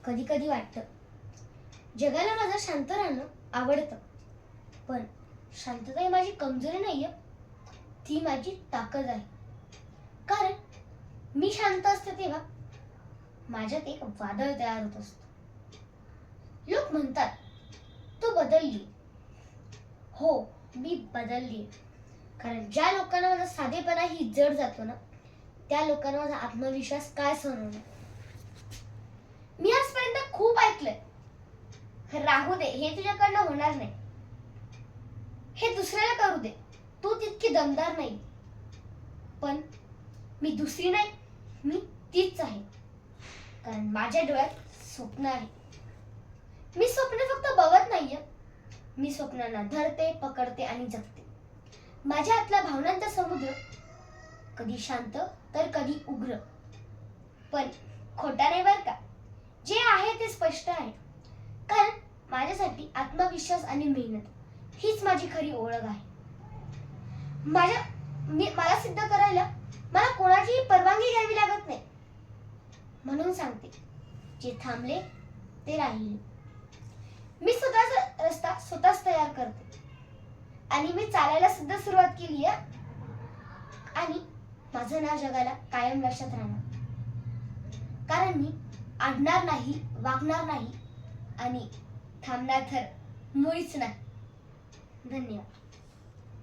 कधी कधी वाटतं जगाला माझं शांत राहणं आवडतं, पण शांतता ही माझी कमजोरी नाहीये, ती माझी ताकद आहे. कारण मी शांत असते तेव्हा माझ्यात एक वादळ तयार होत असतं. लोक म्हणतात तू बदलली. हो, मी बदलली. कारण ज्या लोकांना माझा साधेपणा ही जड जातो ना, त्या लोकांना माझा आत्मविश्वास काय सहन होणार. मी आजपर्यंत खूप ऐकलंय, राहू दे, हे तुझ्याकडनं होणार नाही, हे दुसऱ्याला करू दे, तू तितकी दमदार नाही. पण मी दुसरी नाही, मी तीच आहे. कारण माझ्या डोळ्यात स्वप्न आहे. मी स्वप्न फक्त बघत नाहीये, मी स्वप्नांना धरते, पकडते आणि जगते. माझ्या आतला भावनांचा समुद्र कधी शांत तर कधी उग्र, पण खोटा नाही बर का. जे आहे ते स्पष्ट आहे. कारण माझ्यासाठी आत्मविश्वास आणि मेहनत हीच माझी खरी ओळख आहे. मला सिद्ध करायला मला कोणाचीही परवानगी घ्यावी लागत नाही. म्हणून सांगते, जे थांबले ते राहिले. मी स्वतःचा रस्ता स्वतःच तयार करते आणि मी चालायला सुद्धा सुरुवात केली आहे. आणि माझं नाव जगाला कायम लक्षात राहणार. कारण मी अडणार नाही, वागणार नाही आणि थांबणार तर मुळीच नाही. धन्यवाद.